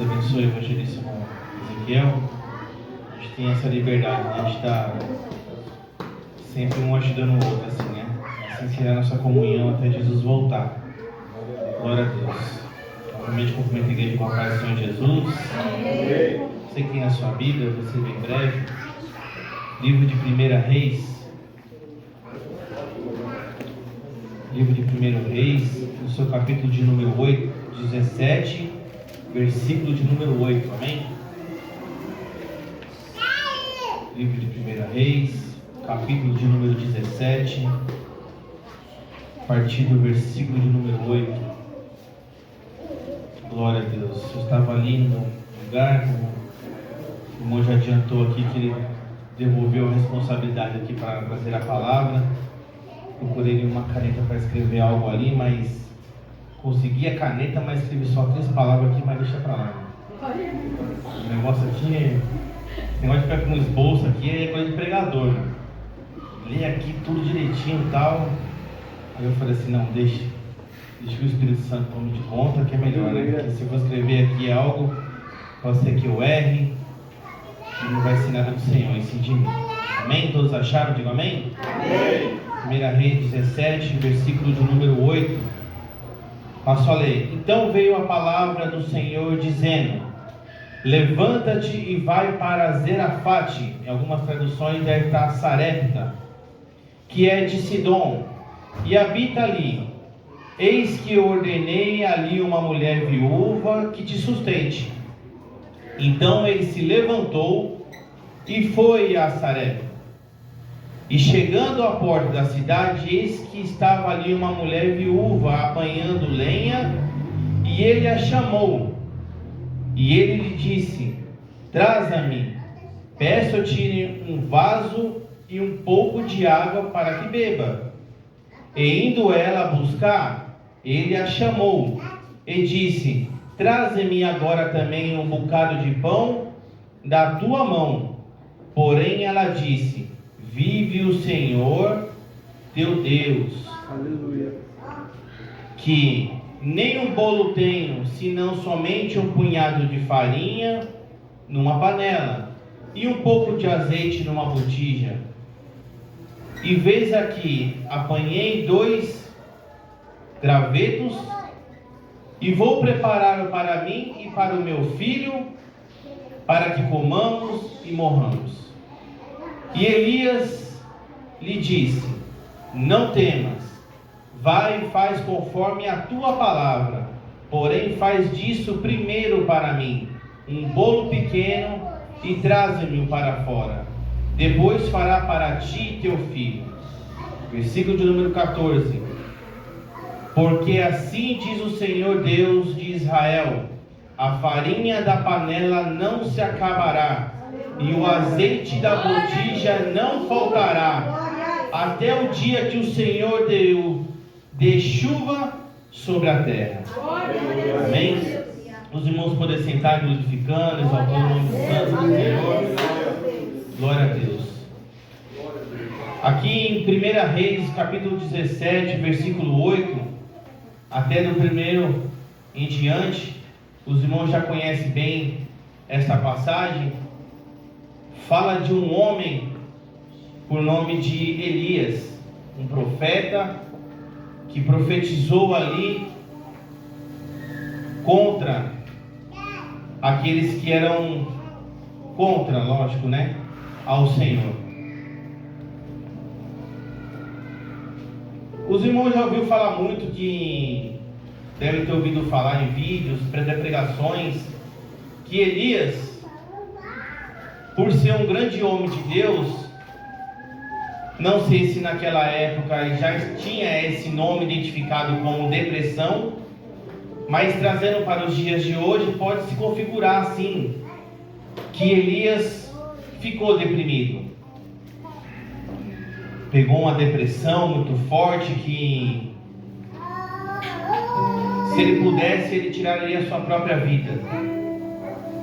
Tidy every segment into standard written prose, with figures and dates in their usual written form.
Deus abençoe o evangelíssimo Ezequiel. A gente tem essa liberdade, né? A gente está sempre um ajudando o outro, assim, né? Assim será a nossa comunhão até Jesus voltar. Glória a Deus. Novamente cumprimento a igreja com a paz do Senhor Jesus. Você que tem a sua Bíblia, você vem em breve. Livro de 1 Reis. Livro de 1 Reis, no seu capítulo de número 8, 17, versículo de número 8, amém? Livro de 1 Reis, capítulo de número 17, a partir do versículo de número 8. Glória a Deus. Eu estava ali no lugar, o irmão já adiantou aqui que ele devolveu a responsabilidade aqui para trazer a palavra. Procurei uma caneta para escrever algo ali, mas consegui a caneta, mas escrevi só 3 palavras aqui, mas deixa para lá. O negócio aqui, esse negócio de ficar com um esboço aqui é coisa de pregador, né? Lê aqui tudo direitinho e tal. Aí eu falei assim, não, deixa o Espírito Santo tome de conta, que é melhor, né? Porque se eu vou escrever aqui algo, pode ser que eu erre e não vai ser nada do Senhor, e sim de mim. Amém? Todos acharam? Digo amém? Amém. 1 Reis 17, versículo de número 8. Passo a ler. Então veio a palavra do Senhor dizendo: levanta-te e vai para Zerafate. Em algumas traduções deve estar Sarepta, que é de Sidom, e habita ali. Eis que eu ordenei ali uma mulher viúva que te sustente. Então ele se levantou e foi a Sarepta. E chegando à porta da cidade, eis que estava ali uma mulher viúva apanhando lenha, e ele a chamou. E ele lhe disse: traza-me, peço-te um vaso e um pouco de água para que beba. E indo ela buscar, ele a chamou e disse: traze-me agora também um bocado de pão da tua mão. Porém ela disse: vive o Senhor teu Deus, aleluia, que nem um bolo tenho, senão somente um punhado de farinha numa panela e um pouco de azeite numa botija. E vês aqui, apanhei 2 gravetos e vou preparar para mim e para o meu filho, para que comamos e morramos. E Elias lhe disse: não temas, vai e faz conforme a tua palavra, porém faz disso primeiro para mim um bolo pequeno e traze-me-o para fora, depois fará para ti teu filho. Versículo de número 14. Porque assim diz o Senhor Deus de Israel: a farinha da panela não se acabará, e o azeite da botija não faltará, até o dia que o Senhor dê chuva sobre a terra. Amém? Os irmãos podem sentar glorificando, exaltando o nome do Santo do Senhor. Glória a Deus. Aqui em 1 Reis, capítulo 17, versículo 8, até do primeiro em diante, os irmãos já conhecem bem esta passagem. Fala de um homem por nome de Elias, um profeta que profetizou ali contra aqueles que eram contra, lógico, né, ao Senhor. Os irmãos já ouviram falar muito devem ter ouvido falar em vídeos, pregações, que Elias, por ser um grande homem de Deus, não sei se naquela época já tinha esse nome identificado como depressão, mas trazendo para os dias de hoje, pode se configurar assim, que Elias ficou deprimido. Pegou uma depressão muito forte que, se ele pudesse, ele tiraria a sua própria vida,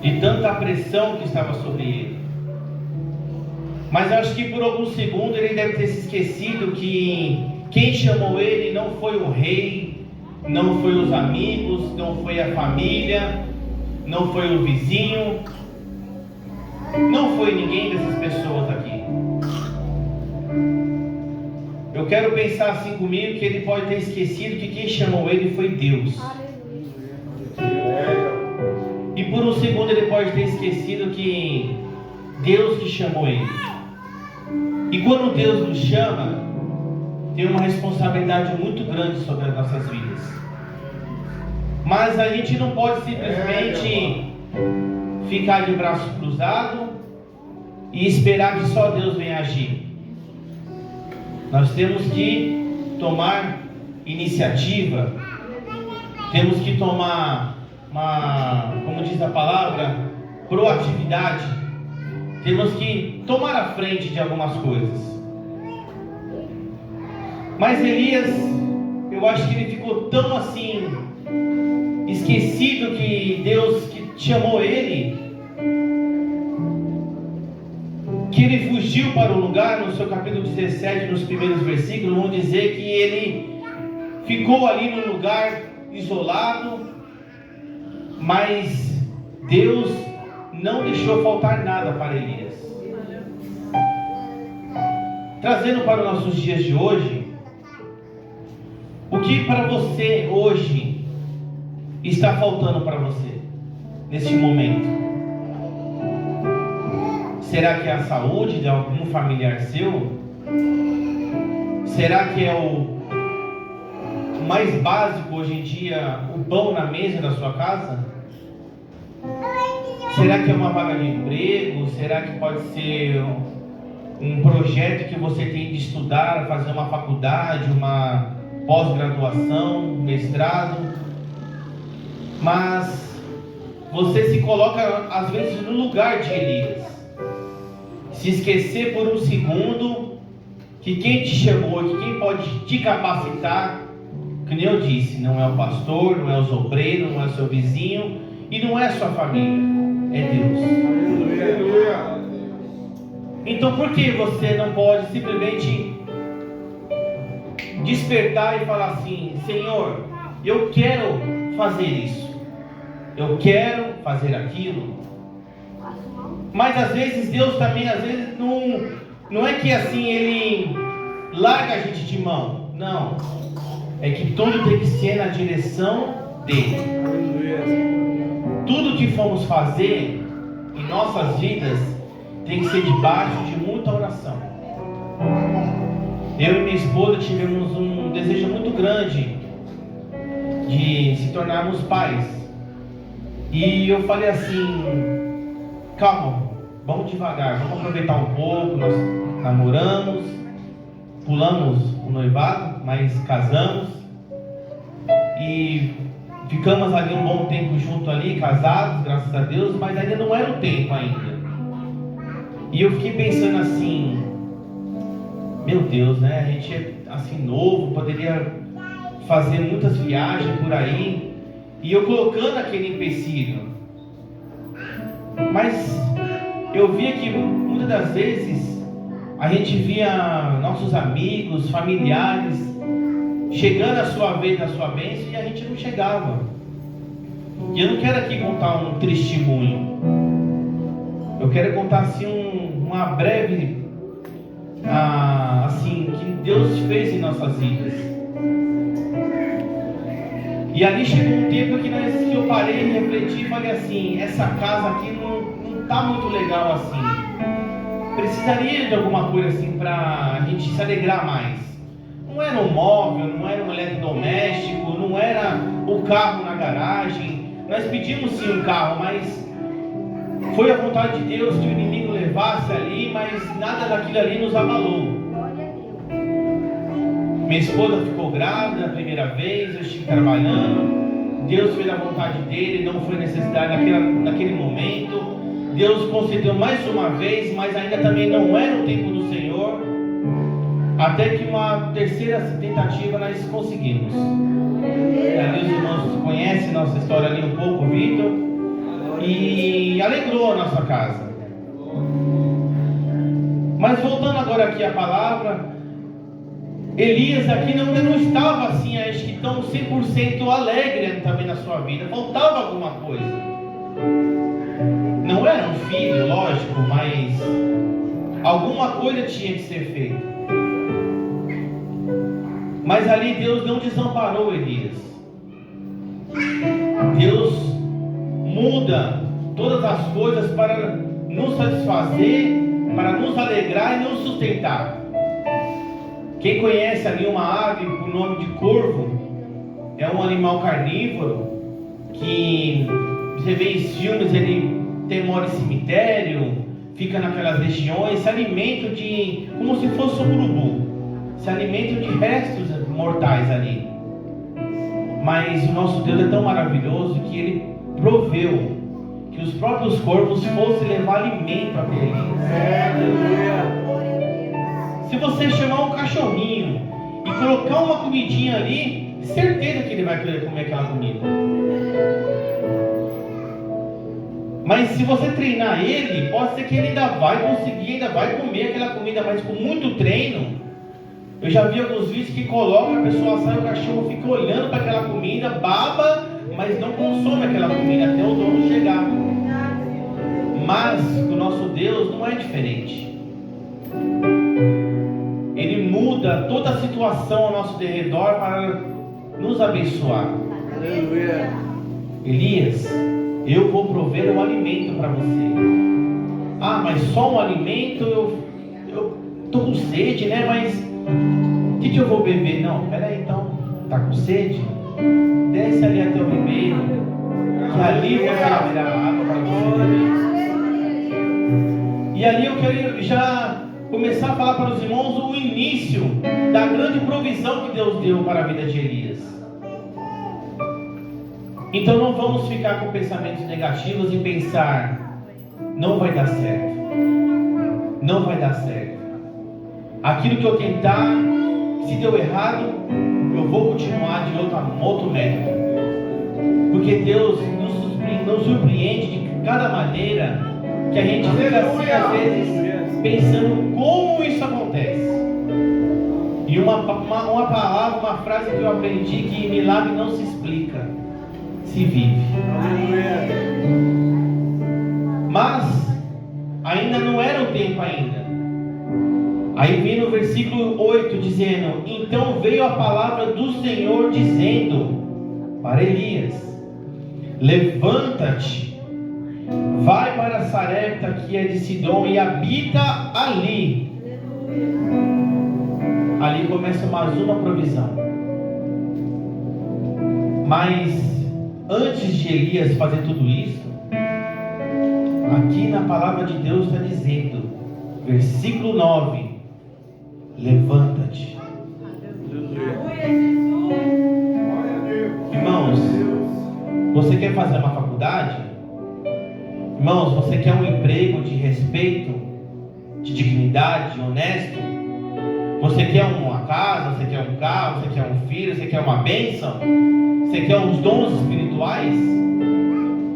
de tanta pressão que estava sobre ele. Mas eu acho que por alguns segundos ele deve ter se esquecido que quem chamou ele não foi o rei, não foi os amigos, não foi a família, não foi o vizinho, não foi ninguém dessas pessoas aqui. Eu quero pensar assim comigo que ele pode ter esquecido que quem chamou ele foi Deus. E por um segundo ele pode ter esquecido que Deus que chamou ele. E quando Deus nos chama, tem uma responsabilidade muito grande sobre as nossas vidas. Mas a gente não pode simplesmente ficar de braço cruzado e esperar que só Deus venha agir. Nós temos que tomar iniciativa, temos que tomar como diz a palavra, proatividade, temos que tomar a frente de algumas coisas. Mas Elias, eu acho que ele ficou tão assim, esquecido que Deus que chamou ele, que ele fugiu para o lugar. No seu capítulo 17, nos primeiros versículos, vão dizer que ele ficou ali num lugar isolado, mas Deus não deixou faltar nada para Elias. Trazendo para os nossos dias de hoje, o que para você hoje está faltando para você neste momento? Será que é a saúde de algum familiar seu? Será que é o mais básico hoje em dia, o pão na mesa da sua casa? Será que é uma vaga de emprego? Será que pode ser um projeto que você tem de estudar, fazer uma faculdade, uma pós-graduação, um mestrado? Mas você se coloca às vezes no lugar de Elias. Se esquecer por um segundo que quem te chamou, que quem pode te capacitar, que nem eu disse, não é o pastor, não é os obreiros, não é o seu vizinho e não é a sua família, é Deus. Então por que você não pode simplesmente despertar e falar assim: Senhor, eu quero fazer isso, eu quero fazer aquilo? Mas às vezes Deus também, às vezes não é que assim Ele larga a gente de mão, não, é que tudo tem que ser na direção dele. Tudo que formos fazer em nossas vidas tem que ser debaixo de muita oração. Eu e minha esposa tivemos um desejo muito grande de se tornarmos pais, e eu falei assim: calma, vamos devagar, vamos aproveitar um pouco. Nós namoramos, pulamos o noivado, mas casamos e ficamos ali um bom tempo junto ali, casados, graças a Deus, mas ainda não era o tempo ainda. E eu fiquei pensando assim: meu Deus, né? A gente é assim novo, poderia fazer muitas viagens por aí, e eu colocando aquele empecilho. Mas eu via que muitas das vezes a gente via nossos amigos, familiares chegando a sua vez, na sua bênção, e a gente não chegava. E eu não quero aqui contar um testemunho, eu quero contar assim uma breve assim que Deus fez em nossas vidas. E ali chegou um tempo que eu parei, refleti e falei assim: essa casa aqui não está muito legal assim. Precisaria de alguma coisa assim para a gente se alegrar mais. Não era um móvel, não era um eletrodoméstico, não era o carro na garagem. Nós pedimos sim um carro, mas foi a vontade de Deus que o inimigo levasse ali, mas nada daquilo ali nos abalou. Minha esposa ficou grávida a primeira vez, eu estive trabalhando. Deus fez a vontade dele, não foi necessidade naquele momento. Deus concedeu mais uma vez, mas ainda também não era o tempo do Senhor. Até que uma terceira tentativa nós conseguimos. Ali os irmãos conhecem nossa história ali um pouco, Vitor, e alegrou a nossa casa. Mas voltando agora aqui à palavra, Elias aqui ainda não estava assim, acho que tão 100% alegre também na sua vida. Faltava alguma coisa. Não era um filho, lógico, mas alguma coisa tinha que ser feita. Mas ali Deus não desamparou Elias. Deus muda todas as coisas para nos satisfazer, para nos alegrar e nos sustentar. Quem conhece ali uma ave por nome de corvo, é um animal carnívoro que você vê em filmes, ele mora em cemitério, fica naquelas regiões, se alimenta como se fosse um urubu, se alimenta de restos mortais ali. Mas o nosso Deus é tão maravilhoso que Ele proveu que os próprios corvos fossem levar alimento até Elias. Se você chamar um cachorrinho e colocar uma comidinha ali, certeza que ele vai querer comer aquela comida. Mas se você treinar ele, pode ser que ele ainda vai conseguir, ainda vai comer aquela comida, mas com muito treino. Eu já vi alguns vídeos que colocam, a pessoa sai, o cachorro fica olhando para aquela comida, baba, mas não consome aquela comida até o dono chegar. Mas o nosso Deus não é diferente. Ele muda toda a situação ao nosso derredor para nos abençoar. Aleluia. Elias, eu vou prover um alimento para você. Ah, mas só um alimento? Eu estou com sede, né? Mas o que eu vou beber? Não, peraí então. Está com sede? Desce ali até o ribeiro, que ali você haverá água para você beber. E ali eu quero já começar a falar para os irmãos o início da grande provisão que Deus deu para a vida de Elias. Então não vamos ficar com pensamentos negativos e pensar, não vai dar certo. Não vai dar certo. Aquilo que eu tentar, se deu errado, eu vou continuar de outro método. Porque Deus nos surpreende de cada maneira que a gente fica assim, às vezes, pensando como isso acontece. E uma palavra, uma frase que eu aprendi, que milagre não se explica, se vive. Mas ainda não era o tempo ainda. Aí vem no versículo 8 dizendo: então veio a palavra do Senhor dizendo para Elias: levanta-te, vai para Sarepta, que é de Sidom, e habita ali. Ali começa mais uma provisão. Mas antes de Elias fazer tudo isso, aqui na palavra de Deus está dizendo, versículo 9: levanta-te. Irmãos, você quer fazer uma faculdade? Irmãos, você quer um emprego de respeito, de dignidade, honesto? Você quer uma casa, você quer um carro, você quer um filho, você quer uma bênção? Você quer os dons espirituais?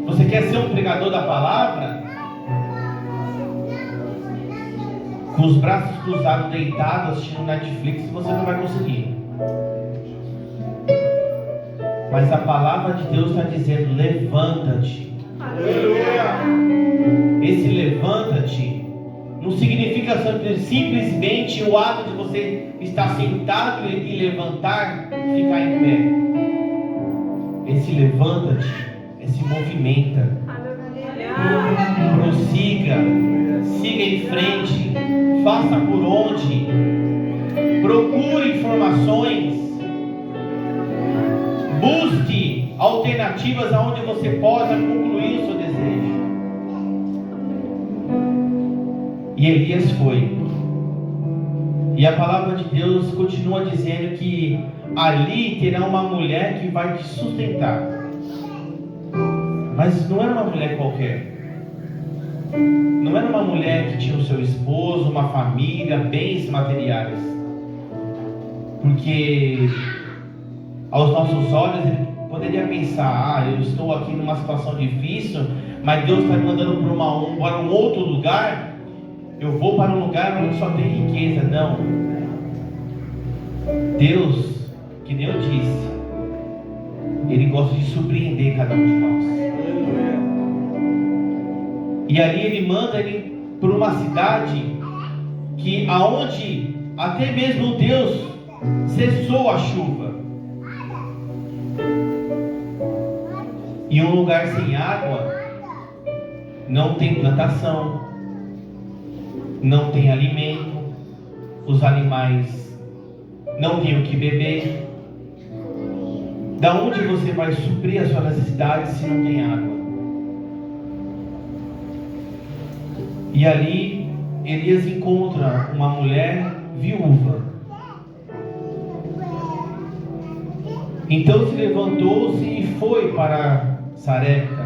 Você quer ser um pregador da palavra? Com os braços cruzados, deitado, assistindo Netflix, você não vai conseguir. Mas a palavra de Deus está dizendo: levanta-te. Esse levanta-te não significa simplesmente o ato de você estar sentado e levantar, ficar em pé. Esse levanta-te, se movimenta, prossiga, siga em frente, faça por onde, procure informações, busque alternativas aonde você possa concluir o seu desejo. E Elias foi. E a palavra de Deus continua dizendo que ali terá uma mulher que vai te sustentar. Mas não era uma mulher qualquer. Não era uma mulher que tinha o seu esposo, uma família, bens materiais. Porque aos nossos olhos ele poderia pensar: eu estou aqui numa situação difícil, mas Deus está me mandando para um outro lugar. Eu vou para um lugar onde só tem riqueza. Não. Deus, que nem eu disse, Ele gosta de surpreender cada um de nós. E ali ele manda ele para uma cidade que aonde até mesmo Deus cessou a chuva. E um lugar sem água não tem plantação, não tem alimento, os animais não têm o que beber. Da onde você vai suprir a sua necessidade se não tem água? E ali Elias encontra uma mulher viúva. Então se levantou-se e foi para Sarepta.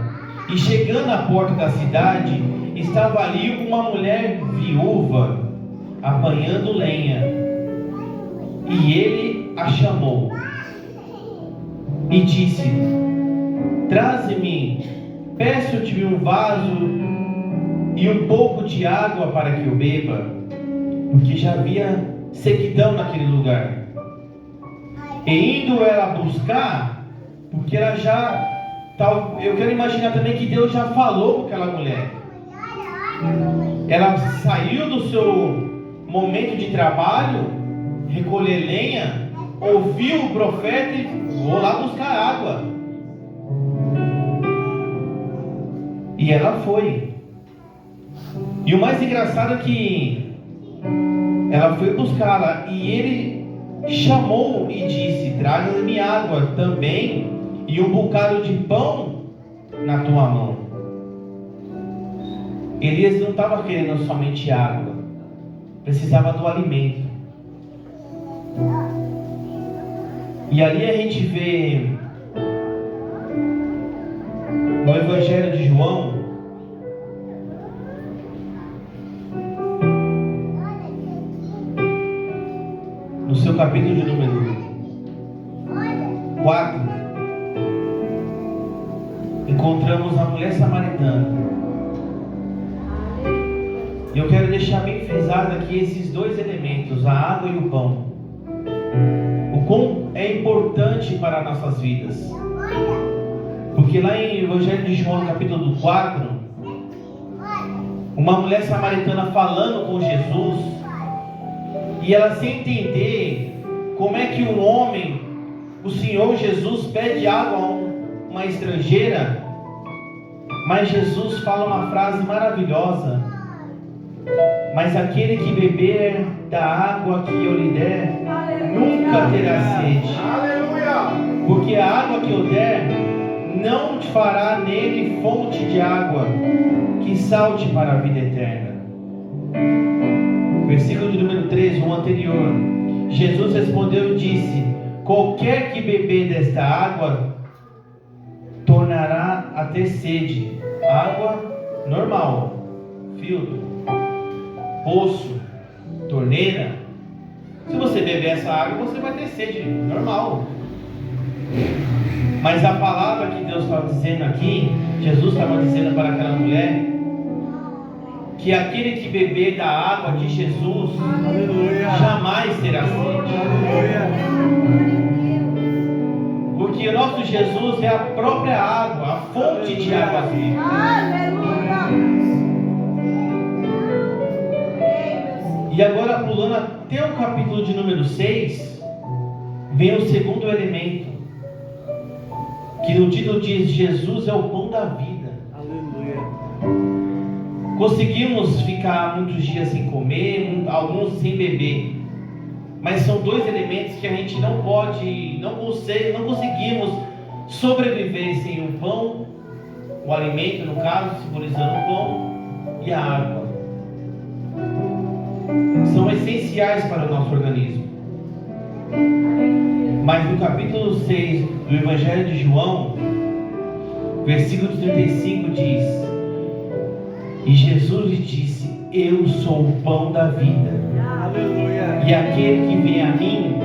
E chegando à porta da cidade, estava ali uma mulher viúva apanhando lenha. E ele a chamou e disse: traze-me, peço-te um vaso e um pouco de água para que eu beba, porque já havia sequidão naquele lugar. E indo ela buscar, porque ela já... Eu quero imaginar também que Deus já falou com aquela mulher. Ela saiu do seu momento de trabalho, recolher lenha, ouviu o profeta e vou lá buscar água. E ela foi. E o mais engraçado é que ela foi buscá-la e ele chamou e disse: traga-me água também e um bocado de pão na tua mão. Elias não estava querendo somente água, precisava do alimento. E ali a gente vê no Evangelho de João, no seu capítulo de número 4, encontramos a mulher samaritana. E eu quero deixar bem frisado aqui esses dois elementos, a água e o pão. O quão é importante para nossas vidas. Porque lá em Evangelho de João, capítulo 4, uma mulher samaritana falando com Jesus, e ela sem entender como é que um homem, o Senhor Jesus, pede água a uma estrangeira. Mas Jesus fala uma frase maravilhosa: mas aquele que beber da água que eu lhe der, nunca terá sede. Porque a água que eu der não te fará nele fonte de água que salte para a vida eterna. Versículo de número 13, o anterior. Jesus respondeu e disse: qualquer que beber desta água tornará a ter sede. Água normal, filtro, poço, torneira. Se você beber essa água, você vai ter sede, normal. Mas a palavra que Deus estava dizendo aqui, Jesus estava dizendo para aquela mulher, que aquele que beber da água de Jesus, aleluia, jamais terá sede. Porque o nosso Jesus é a própria água, a fonte de água viva. E agora, pulando até o capítulo de número 6, vem o segundo elemento, que no título diz: Jesus é o pão da vida. Aleluia. Conseguimos ficar muitos dias sem comer, alguns sem beber, mas são dois elementos que a gente não pode, não conseguimos sobreviver sem o pão, o alimento no caso, simbolizando o pão, e a água. São essenciais para o nosso organismo. Mas no capítulo 6 do Evangelho de João, versículo 35 diz: e Jesus lhe disse: eu sou o pão da vida. Aleluia. E aquele que vem a mim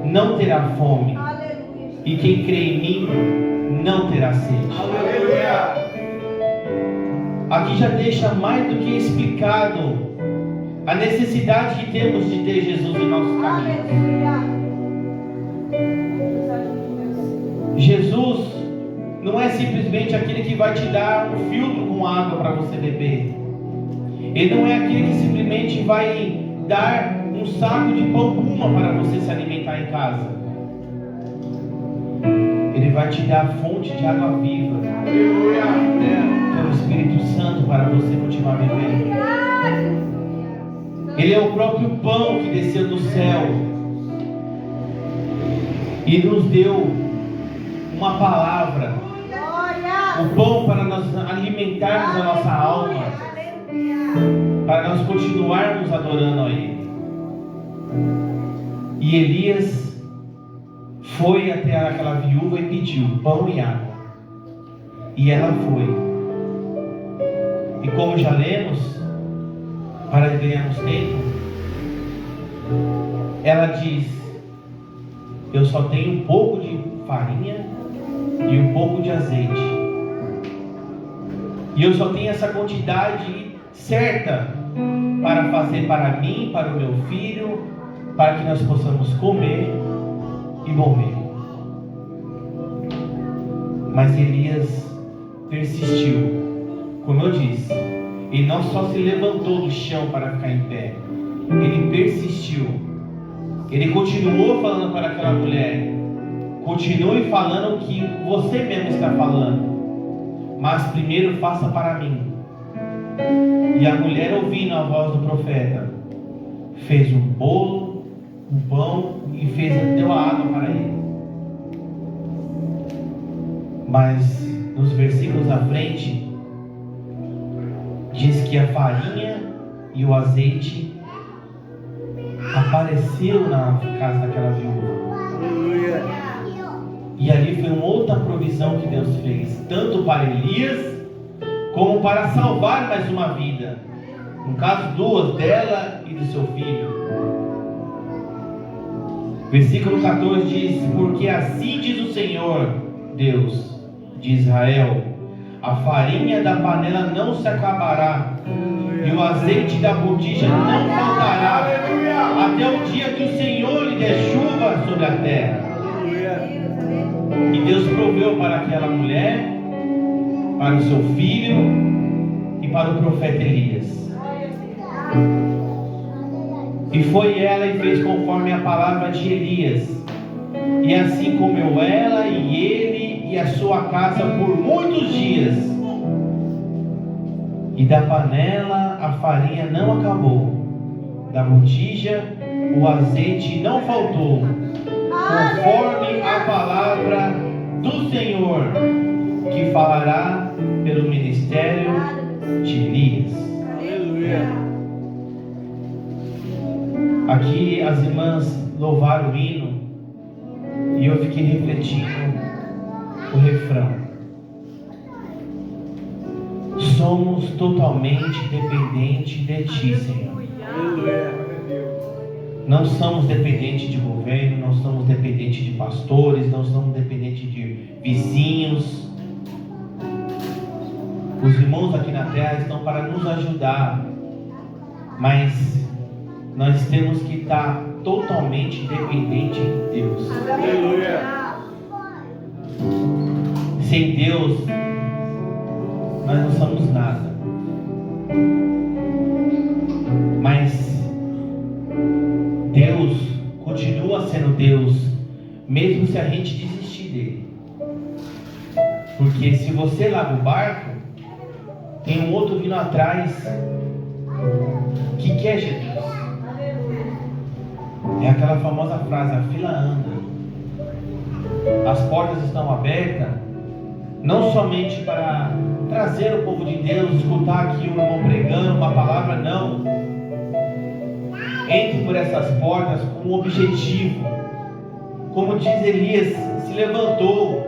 não terá fome. Aleluia. E quem crê em mim não terá sede. Aleluia. Aqui já deixa mais do que explicado a necessidade que temos de ter Jesus em nossos caminhos. Jesus não é simplesmente aquele que vai te dar um filtro com água para você beber. Ele não é aquele que simplesmente vai dar um saco de pão puma para você se alimentar em casa. Ele vai te dar a fonte de água viva, que é o Espírito Santo, para você continuar vivendo. Ele é o próprio pão que desceu do céu e nos deu uma palavra, o pão para nós alimentarmos a nossa alma, para nós continuarmos adorando a Ele. E Elias foi até aquela viúva e pediu pão e água. E ela foi. E como já lemos, para ganharmos tempo, ela diz: eu só tenho um pouco de farinha e um pouco de azeite. E eu só tenho essa quantidade certa para fazer para mim, para o meu filho, para que nós possamos comer e morrer. Mas Elias persistiu. Como eu disse, ele não só se levantou do chão para ficar em pé, ele persistiu. Ele continuou falando para aquela mulher: continue falando o que você mesmo está falando, mas primeiro faça para mim. E a mulher, ouvindo a voz do profeta, fez um bolo, um pão e deu a água para ele. Mas nos versículos à frente diz que a farinha e o azeite apareceu na casa daquela viúva. E ali foi uma outra provisão que Deus fez, tanto para Elias como para salvar mais uma vida. No caso, duas, dela e do seu filho. Versículo 14 diz: porque assim diz o Senhor Deus de Israel: a farinha da panela não se acabará, e o azeite da botija não faltará, até o dia que o Senhor lhe der chuva sobre a terra. E Deus proveu para aquela mulher, para o seu filho e para o profeta Elias. E foi ela e fez conforme a palavra de Elias. E assim comeu ela e ele e a sua casa por muitos dias. E da panela a farinha não acabou, da botija o azeite não faltou, conforme a palavra do Senhor, que falará pelo ministério de Elias. Aleluia. Aqui as irmãs louvaram o hino e eu fiquei refletindo o refrão: somos totalmente dependentes de Ti, Senhor. Aleluia. Não somos dependentes de governo, não somos dependentes de pastores, não somos dependentes de vizinhos. Os irmãos aqui na terra estão para nos ajudar, mas nós temos que estar totalmente dependentes de Deus. Aleluia. Sem Deus, nós não somos nada. Mas Deus continua sendo Deus, mesmo se a gente desistir dele. Porque se você larga o barco, tem um outro vindo atrás que quer Jesus. É aquela famosa frase: a fila anda. As portas estão abertas, não somente para trazer o povo de Deus, escutar aqui um irmão pregando uma palavra, não. Entre por essas portas com um objetivo. Como diz Elias, se levantou: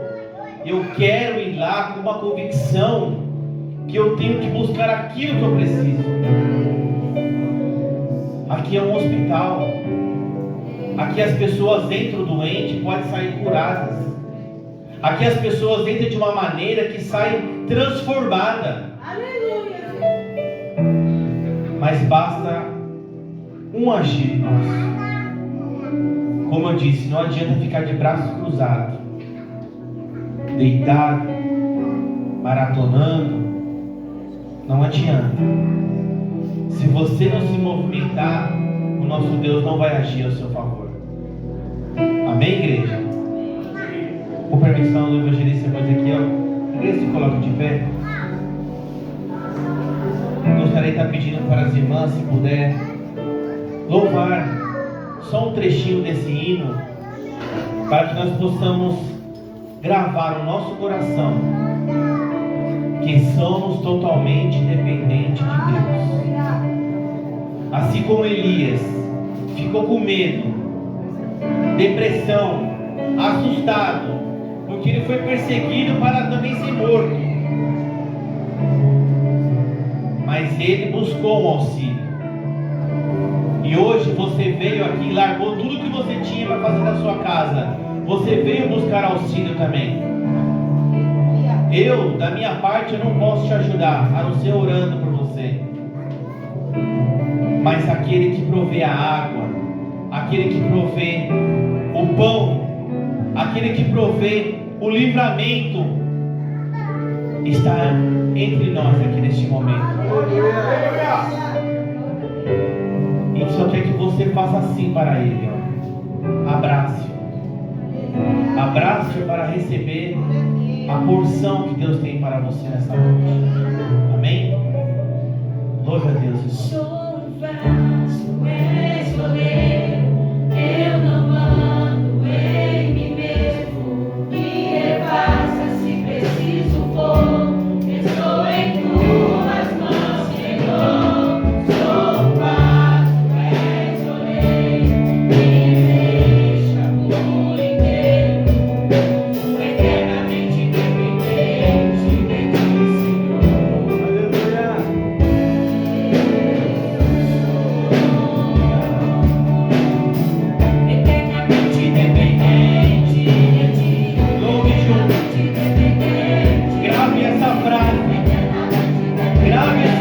eu quero ir lá com uma convicção que eu tenho que buscar aquilo que eu preciso. Aqui é um hospital. Aqui as pessoas entram doentes e podem sair curadas. Aqui as pessoas entram de uma maneira que saem transformadas. Mas basta um agir nosso. Como eu disse, não adianta ficar de braços cruzados, deitado, maratonando, não adianta. Se você não se movimentar, o nosso Deus não vai agir ao seu favor. Amém, igreja? Com permissão do evangelista Ezequiel, a igreja se coloca de pé. Gostaria de estar pedindo para as irmãs, se puder, louvar só um trechinho desse hino, para que nós possamos gravar no nosso coração que somos totalmente dependentes de Deus. Assim como Elias ficou com medo, depressão, assustado, porque ele foi perseguido para também ser morto, mas ele buscou um auxílio. E hoje você veio aqui, largou tudo que você tinha para fazer na sua casa, você veio buscar auxílio também. Eu, da minha parte, eu não posso te ajudar, a não ser orando por você. Mas aquele que provê a água, aquele que provê o pão, aquele que provê o livramento, está entre nós aqui neste momento. E só quer que você faça assim para Ele, ó. Abrace para receber a porção que Deus tem para você nessa noite. Amém? Louve a Deus, irmão. Eu não ando em mim mesmo, me repassa se preciso for. Estou em tuas mãos, Senhor. Sou vaso, és oleiro, me deixa por inteiro, eternamente dependente de ti, Senhor. Aleluia.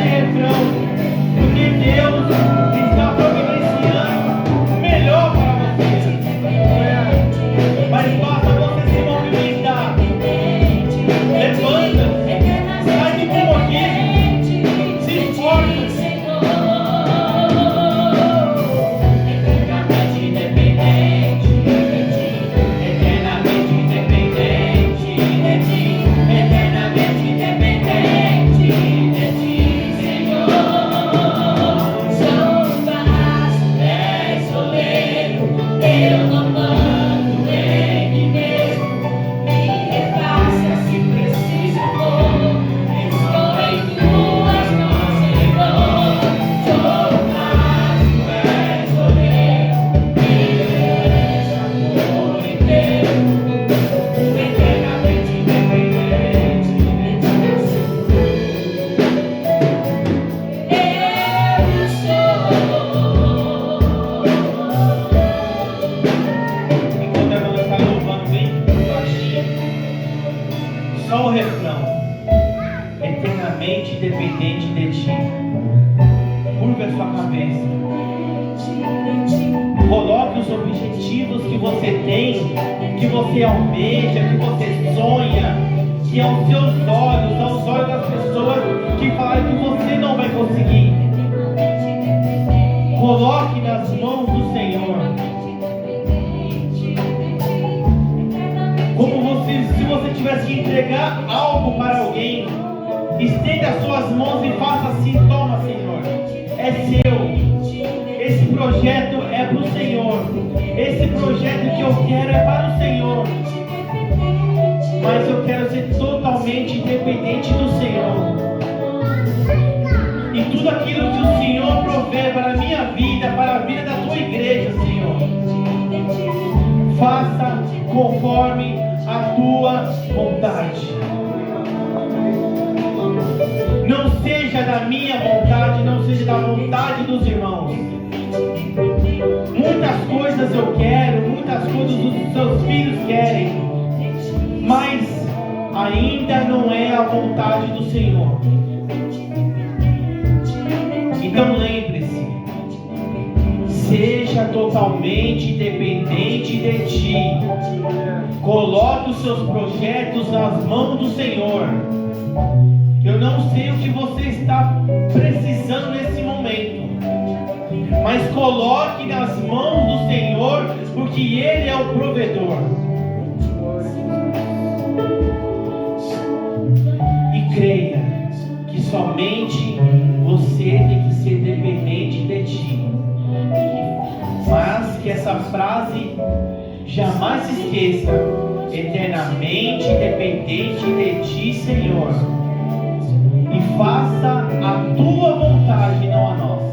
Totalmente dependente de ti. Coloque os seus projetos nas mãos do Senhor. Eu não sei o que você está precisando nesse momento, mas coloque nas mãos do Senhor, porque Ele é o provedor. E creia que somente você tem que ser dependente de ti. Mas que essa frase jamais se esqueça: eternamente dependente de ti, Senhor. E faça a tua vontade, não a nossa.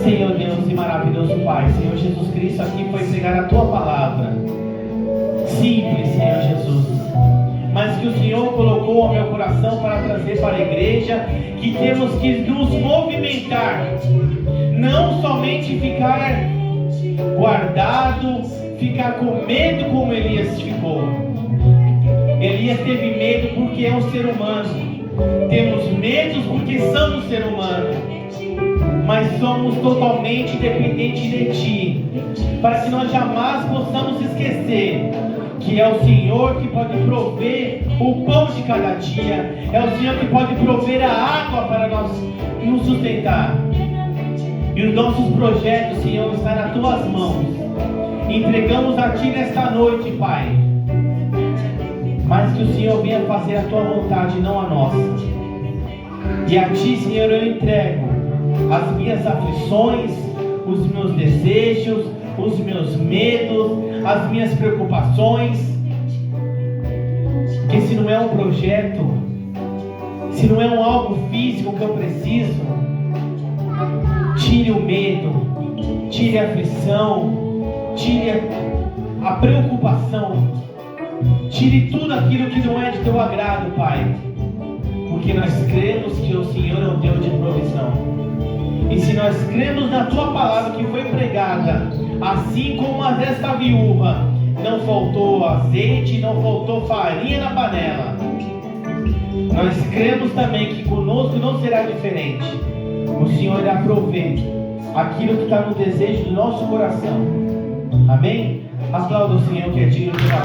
Senhor Deus e maravilhoso Pai, Senhor Jesus Cristo aqui foi pregar a tua palavra. Simples, Senhor Jesus, mas que o Senhor colocou ao meu coração para trazer para a igreja, que temos que nos movimentar, não somente ficar guardado, ficar com medo como Elias ficou. Elias teve medo porque é um ser humano. Temos medo porque somos ser humanos. Mas somos totalmente dependentes de Ti, para que nós jamais possamos esquecer que é o Senhor que pode prover o pão de cada dia, é o Senhor que pode prover a água para nós nos sustentar. E os nossos projetos, Senhor, estão nas Tuas mãos. Entregamos a Ti nesta noite, Pai, mas que o Senhor venha fazer a Tua vontade, não a nossa. E a Ti, Senhor, eu entrego as minhas aflições, os meus desejos, os meus medos, as minhas preocupações. Porque se não é um projeto, se não é um algo físico que eu preciso, tire o medo, tire a aflição, tire a preocupação, tire tudo aquilo que não é de teu agrado, Pai, porque nós cremos que o Senhor é um Deus de provisão. E se nós cremos na tua palavra que foi pregada, assim como a desta viúva, não faltou azeite, não faltou farinha na panela, nós cremos também que conosco não será diferente. O Senhor irá prover aquilo que está no desejo do nosso coração. Amém? Aplauda o Senhor que é digno de honra.